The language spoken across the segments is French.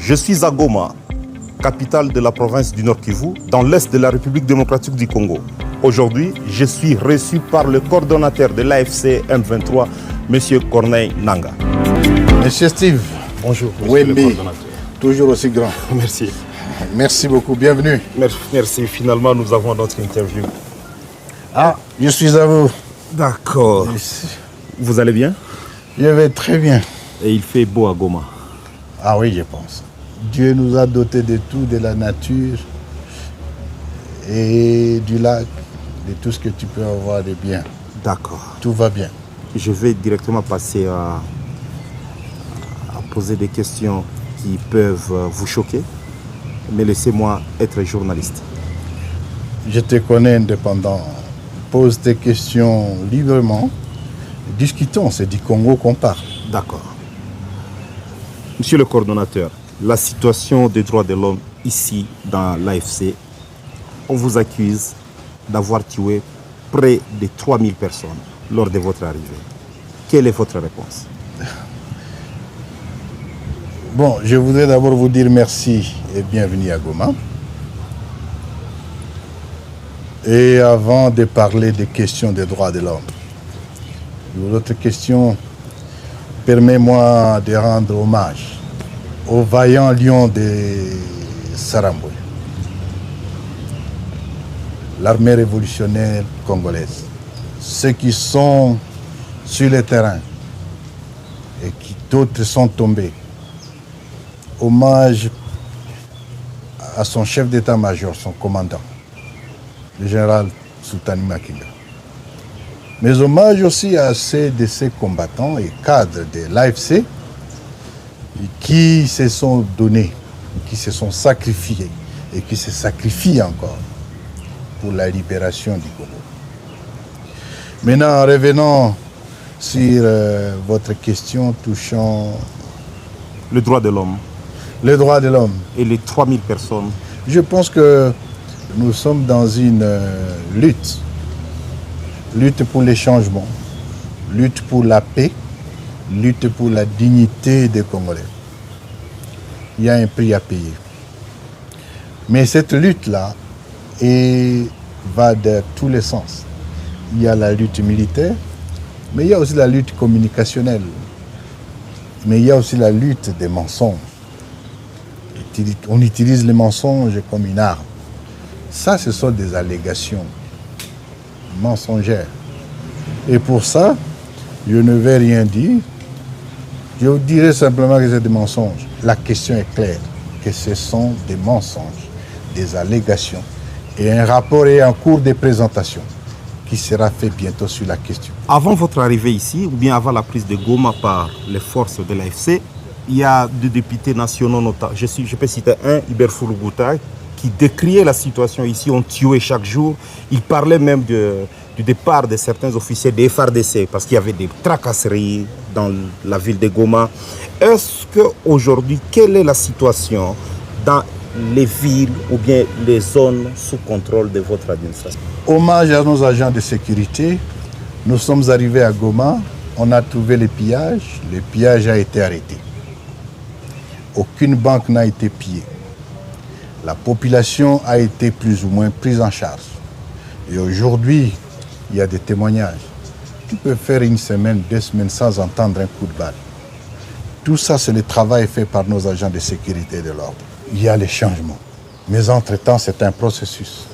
Je suis à Goma, capitale de la province du Nord Kivu, dans l'est de la République démocratique du Congo. Aujourd'hui, je suis reçu par le coordonnateur de l'AFC M23, M. Corneille Nangaa. Monsieur Steve. Bonjour, monsieur le coordonnateur. Toujours aussi grand. Merci. Merci beaucoup, bienvenue. Merci, finalement nous avons notre interview. Ah, je suis à vous. D'accord. Vous allez bien? Je vais très bien. Et il fait beau à Goma? Ah oui, je pense. Dieu nous a dotés de tout, de la nature et du lac, de tout ce que tu peux avoir de bien. D'accord. Tout va bien. Je vais directement passer à poser des questions qui peuvent vous choquer, mais laissez-moi être journaliste. Je te connais indépendant. Pose tes questions librement. Discutons, c'est du Congo qu'on parle. D'accord. Monsieur le coordonnateur, la situation des droits de l'homme ici dans l'AFC, on vous accuse d'avoir tué près de 3000 personnes lors de votre arrivée. Quelle est votre réponse? Bon, je voudrais d'abord vous dire merci et bienvenue à Goma. Et avant de parler des questions des droits de l'homme, l'autre question, permets-moi de rendre hommage aux vaillants lions de Sarambouy, l'armée révolutionnaire congolaise, ceux qui sont sur le terrain et qui d'autres sont tombés. Hommage à son chef d'état-major, son commandant, le général Sultani Makenga. Mais hommage aussi à ceux de ces combattants et cadres de l'AFC qui se sont donnés, qui se sont sacrifiés et qui se sacrifient encore pour la libération du Congo. Maintenant, revenons sur votre question touchant le droit de l'homme. Les droits de l'homme. Et les 3000 personnes. Je pense que nous sommes dans une lutte. Lutte pour les changements, lutte pour la paix, lutte pour la dignité des Congolais. Il y a un prix à payer. Mais cette lutte-là va de tous les sens. Il y a la lutte militaire, mais il y a aussi la lutte communicationnelle. Mais il y a aussi la lutte des mensonges. On utilise les mensonges comme une arme. Ça, ce sont des allégations mensongères. Et pour ça, je ne vais rien dire. Je vous dirai simplement que c'est des mensonges. La question est claire, que ce sont des mensonges, des allégations et un rapport est en cours de présentation qui sera fait bientôt sur la question. Avant votre arrivée ici, ou bien avant la prise de Goma par les forces de l'AFC, il y a deux députés nationaux notables. Je peux citer un, Hubert Fourougoutaï, qui décriait la situation ici, on tuait chaque jour. Il parlait même du départ de certains officiers des FARDC parce qu'il y avait des tracasseries dans la ville de Goma. Est-ce qu'aujourd'hui, quelle est la situation dans les villes ou bien les zones sous contrôle de votre administration? Hommage à nos agents de sécurité. Nous sommes arrivés à Goma, on a trouvé les pillages. Le pillage a été arrêté. Aucune banque n'a été pillée. La population a été plus ou moins prise en charge. Et aujourd'hui, il y a des témoignages. Tu peux faire une semaine, 2 semaines sans entendre un coup de balle. Tout ça, c'est le travail fait par nos agents de sécurité et de l'ordre. Il y a les changements. Mais entre-temps, c'est un processus.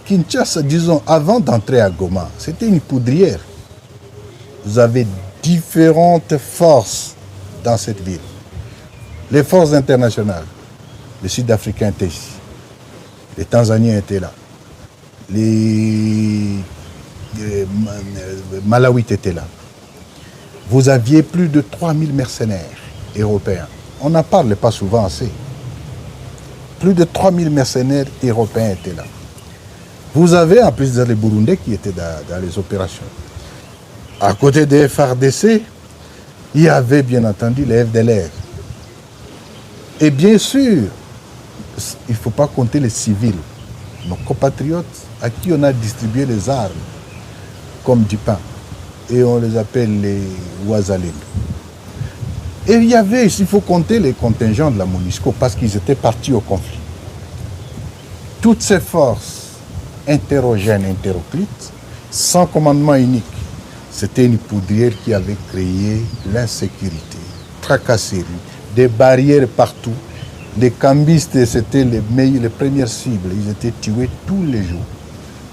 Kinshasa, disons, avant d'entrer à Goma, c'était une poudrière. Vous avez différentes forces dans cette ville. Les forces internationales. Les Sud-Africains étaient ici. Les Tanzaniens étaient là. Les Malawites étaient là. Vous aviez plus de 3000 mercenaires européens. On n'en parle pas souvent assez. Plus de 3000 mercenaires européens étaient là. Vous avez en plus les Burundais qui étaient dans les opérations. À côté des FARDC, il y avait bien entendu les FDLR. Et bien sûr, il ne faut pas compter les civils, nos compatriotes à qui on a distribué les armes comme du pain. Et on les appelle les Ouazalènes. Et il faut compter les contingents de la MONUSCO parce qu'ils étaient partis au conflit. Toutes ces forces hétérogènes, hétéroclites, sans commandement unique, c'était une poudrière qui avait créé l'insécurité, tracasserie, des barrières partout. Les cambistes, c'était les premières cibles. Ils étaient tués tous les jours.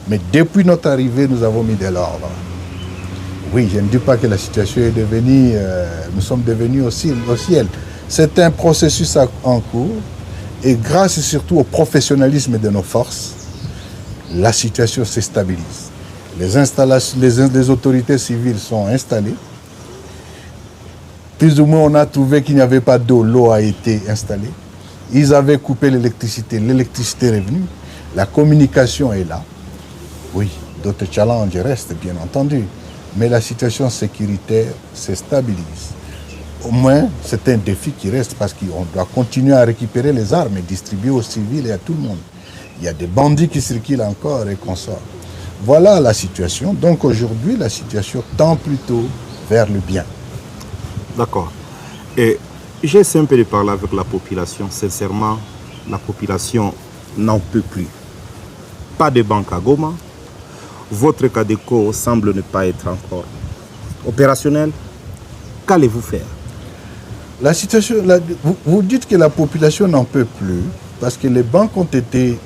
Mais depuis notre arrivée, nous avons mis de l'ordre. Oui, je ne dis pas que la situation est devenue... nous sommes devenus au ciel. C'est un processus en cours. Et grâce surtout au professionnalisme de nos forces, la situation se stabilise. Les autorités civiles sont installées. Plus ou moins, on a trouvé qu'il n'y avait pas d'eau. L'eau a été installée. Ils avaient coupé l'électricité. L'électricité est revenue. La communication est là. Oui, d'autres challenges restent, bien entendu. Mais la situation sécuritaire se stabilise. Au moins, c'est un défi qui reste parce qu'on doit continuer à récupérer les armes et distribuer aux civils et à tout le monde. Il y a des bandits qui circulent encore et qu'on sort. Voilà la situation. Donc aujourd'hui, la situation tend plutôt vers le bien. D'accord. Et j'ai essayé un peu de parler avec la population. Sincèrement, la population n'en peut plus. Pas de banque à Goma. Votre CADECO semble ne pas être encore opérationnel. Qu'allez-vous faire? La situation, vous dites que la population n'en peut plus parce que les banques ont été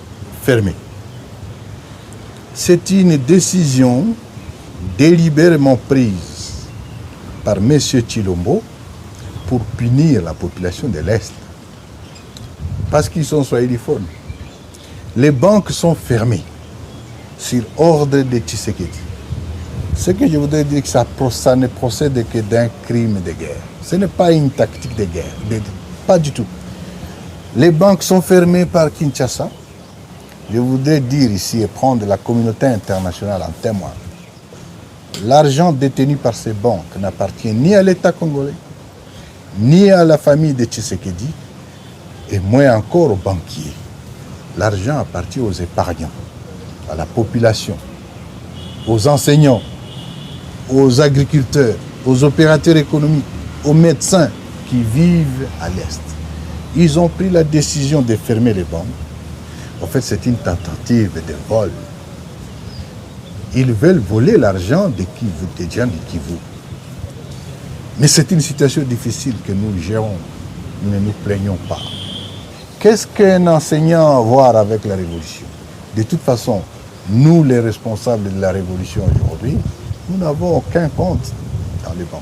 fermées. C'est une décision délibérément prise par M. Tshilombo pour punir la population de l'Est. Parce qu'ils sont swahiliphones. Les banques sont fermées sur ordre de Tshisekedi. Ce que je voudrais dire, que ça ne procède que d'un crime de guerre. Ce n'est pas une tactique de guerre, pas du tout. Les banques sont fermées par Kinshasa. Je voudrais dire ici et prendre la communauté internationale en témoin. L'argent détenu par ces banques n'appartient ni à l'État congolais, ni à la famille de Tshisekedi, et moins encore aux banquiers. L'argent appartient aux épargnants, à la population, aux enseignants, aux agriculteurs, aux opérateurs économiques, aux médecins qui vivent à l'Est. Ils ont pris la décision de fermer les banques. En fait, c'est une tentative de vol. Ils veulent voler l'argent des gens du Kivu. Mais c'est une situation difficile que nous gérons. Nous ne nous plaignons pas. Qu'est-ce qu'un enseignant a à voir avec la révolution? De toute façon, nous, les responsables de la révolution aujourd'hui, nous n'avons aucun compte dans les banques.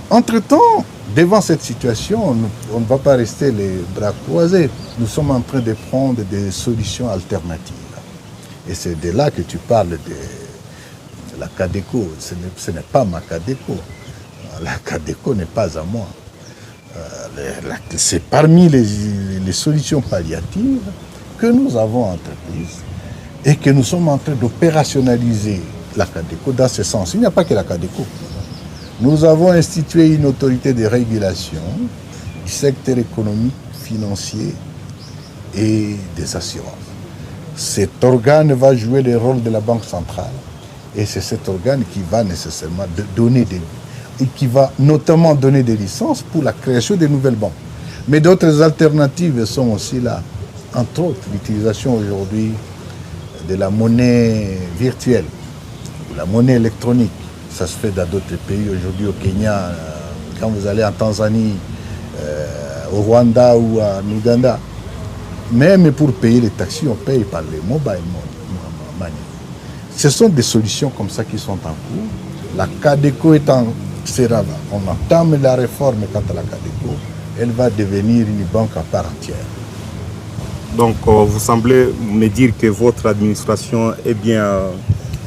Entre-temps, devant cette situation, on ne va pas rester les bras croisés. Nous sommes en train de prendre des solutions alternatives. Et c'est de là que tu parles de la CADECO. Ce n'est pas ma CADECO. La CADECO n'est pas à moi. C'est parmi les solutions palliatives que nous avons entreprises et que nous sommes en train d'opérationnaliser la CADECO dans ce sens. Il n'y a pas que la CADECO. Nous avons institué une autorité de régulation du secteur économique, financier et des assurances. Cet organe va jouer le rôle de la Banque centrale et c'est cet organe qui va nécessairement donner et qui va notamment donner des licences pour la création de nouvelles banques. Mais d'autres alternatives sont aussi là. Entre autres, l'utilisation aujourd'hui de la monnaie virtuelle, ou la monnaie électronique. Ça se fait dans d'autres pays. Aujourd'hui au Kenya, quand vous allez en Tanzanie, au Rwanda ou en Ouganda, même pour payer les taxis, on paye par les mobile money. Ce sont des solutions comme ça qui sont en cours. La CADECO on entame la réforme quant à la CADECO, elle va devenir une banque à part entière. Donc vous semblez me dire que votre administration est bien,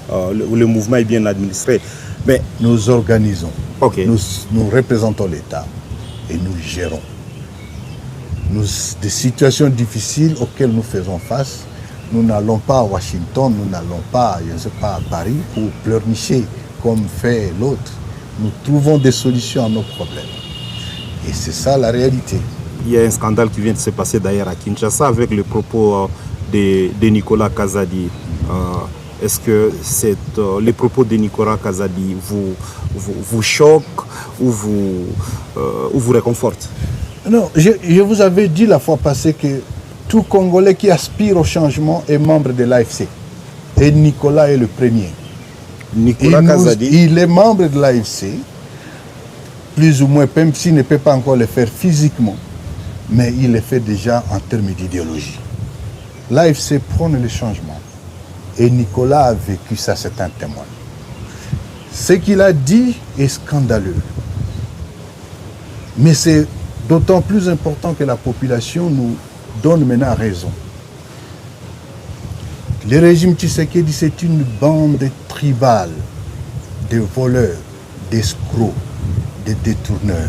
le mouvement est bien administré. Mais nous organisons, okay. Nous représentons l'État et nous gérons. Des situations difficiles auxquelles nous faisons face, nous n'allons pas à Washington, nous n'allons pas, je ne sais pas, à Paris pour pleurnicher comme fait l'autre. Nous trouvons des solutions à nos problèmes. Et c'est ça la réalité. Il y a un scandale qui vient de se passer d'ailleurs à Kinshasa avec le propos de Nicolas Kazadi. Est-ce que les propos de Nicolas Kazadi vous choquent ou vous réconfortent? Non, je vous avais dit la fois passée que tout Congolais qui aspire au changement est membre de l'AFC. Et Nicolas est le premier. Nicolas Kazadi. Il est membre de l'AFC, plus ou moins, même s'il ne peut pas encore le faire physiquement, mais il le fait déjà en termes d'idéologie. L'AFC prône le changement. Et Nicolas a vécu ça, c'est un témoin. Ce qu'il a dit est scandaleux. Mais c'est d'autant plus important que la population nous donne maintenant raison. Le régime Tshisekedi, c'est une bande tribale de voleurs, d'escrocs, de détourneurs.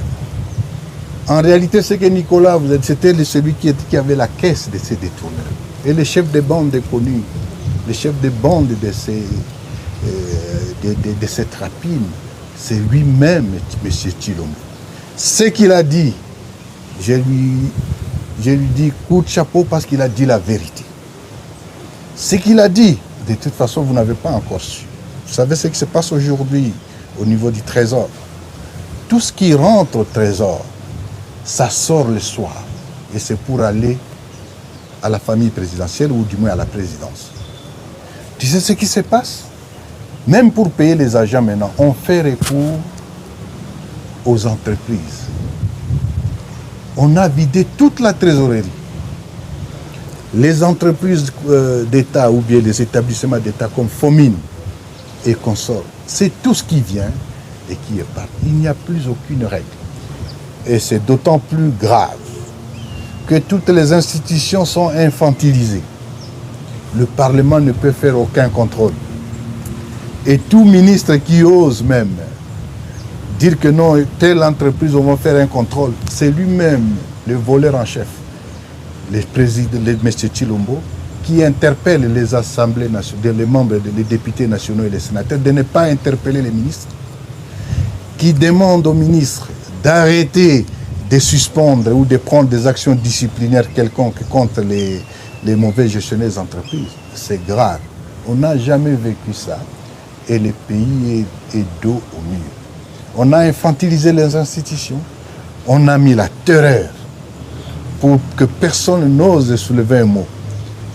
En réalité, ce que Nicolas, c'était celui qui avait la caisse de ces détourneurs. Et le chef de bande est connu. Le chef de bande de cette rapine, c'est lui-même, M. Tshilombo. Ce qu'il a dit, je lui dis coup de chapeau parce qu'il a dit la vérité. Ce qu'il a dit, de toute façon, vous n'avez pas encore su. Vous savez ce qui se passe aujourd'hui au niveau du trésor. Tout ce qui rentre au trésor, ça sort le soir. Et c'est pour aller à la famille présidentielle ou du moins à la présidence. Tu sais ce qui se passe? Même pour payer les agents maintenant, on fait recours aux entreprises. On a vidé toute la trésorerie. Les entreprises d'État ou bien les établissements d'État comme Fomine et consorts, c'est tout ce qui vient et qui est parti. Il n'y a plus aucune règle. Et c'est d'autant plus grave que toutes les institutions sont infantilisées. Le Parlement ne peut faire aucun contrôle. Et tout ministre qui ose même dire que non, telle entreprise, on va faire un contrôle, c'est lui-même le voleur en chef, le président, le M. Tshilombo, qui interpelle les assemblées nationales, les membres, les députés nationaux et les sénateurs de ne pas interpeller les ministres, qui demande aux ministres d'arrêter de suspendre ou de prendre des actions disciplinaires quelconques contre les mauvais gestionnaires d'entreprise. C'est grave. On n'a jamais vécu ça et le pays est dos au mur. On a infantilisé les institutions, on a mis la terreur pour que personne n'ose soulever un mot.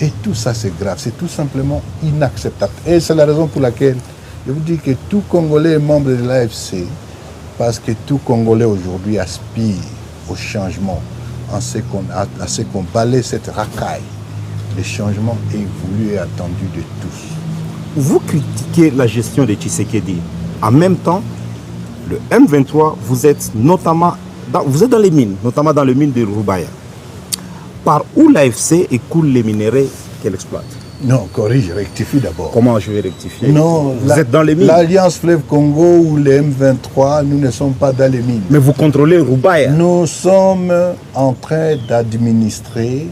Et tout ça, c'est grave, c'est tout simplement inacceptable. Et c'est la raison pour laquelle je vous dis que tout Congolais est membre de l'AFC, parce que tout Congolais aujourd'hui aspire au changement, à ce qu'on balaye cette racaille. Le changement est voulu et attendu de tous. Vous critiquez la gestion de Tshisekedi. En même temps, le M23, vous êtes notamment dans les mines, notamment dans les mines de Rubaya. Par où l'AFC écoule les minerais qu'elle exploite? Non, corrige, rectifie d'abord. Comment je vais rectifier? Non, vous êtes dans les mines. L'Alliance Fleuve Congo ou les M23, nous ne sommes pas dans les mines. Mais vous contrôlez Rubaya. Nous sommes en train d'administrer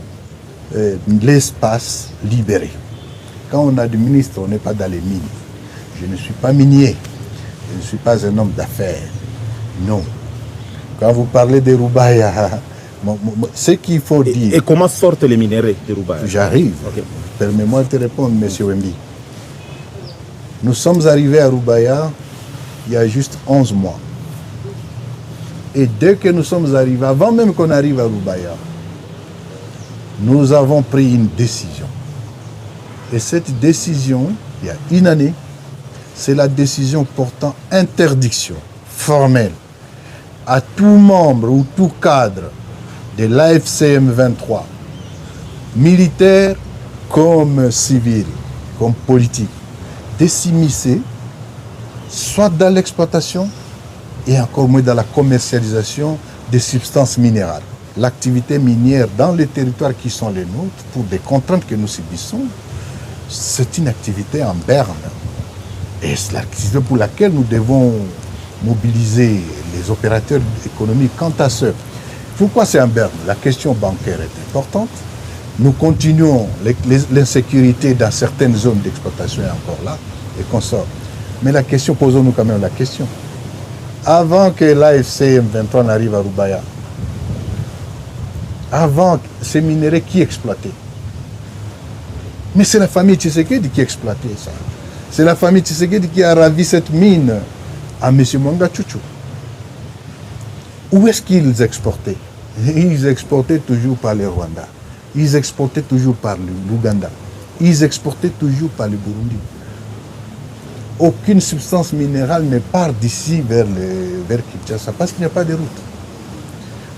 l'espace libéré. Quand on administre, on n'est pas dans les mines. Je ne suis pas minier. Je ne suis pas un homme d'affaires. Non. Quand vous parlez de Rubaya, ce qu'il faut dire... Et comment sortent les minéraux de Rubaya? J'arrive. Okay. Permets-moi de te répondre, M. Wembi. Nous sommes arrivés à Rubaya il y a juste 11 mois. Et dès que nous sommes arrivés, avant même qu'on arrive à Rubaya, nous avons pris une décision. Et cette décision, il y a une année, c'est la décision portant interdiction formelle à tout membre ou tout cadre de l'AFCM 23, militaire comme civil, comme politique, de s'immiscer soit dans l'exploitation et encore moins dans la commercialisation des substances minérales. L'activité minière dans les territoires qui sont les nôtres, pour des contraintes que nous subissons, c'est une activité en berne. Et c'est l'activité pour laquelle nous devons mobiliser les opérateurs économiques. Quant à ce, pourquoi c'est en berne? La question bancaire est importante. Nous continuons, l'insécurité dans certaines zones d'exploitation est encore là, et consorts. Mais la question, posons-nous quand même la question. Avant que l'AFC M23 n'arrive à Rubaya, avant ces minéraux qui exploitaient? Mais c'est la famille Tshisekedi qui exploitait ça. C'est la famille Tshisekedi qui a ravi cette mine à M. Mwanga Tchouchou. Où est-ce qu'ils exportaient? Ils exportaient toujours par le Rwanda. Ils exportaient toujours par l'Ouganda. Ils exportaient toujours par le Burundi. Aucune substance minérale ne part d'ici vers Kinshasa parce qu'il n'y a pas de route.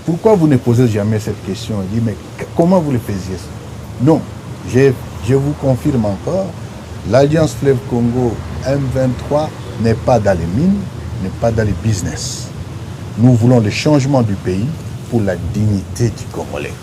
Pourquoi vous ne posez jamais cette question? Dit, mais comment vous le faisiez ça? Non, je vous confirme encore, l'Alliance Fleuve Congo M23 n'est pas dans les mines, n'est pas dans les business. Nous voulons le changement du pays pour la dignité du Congolais.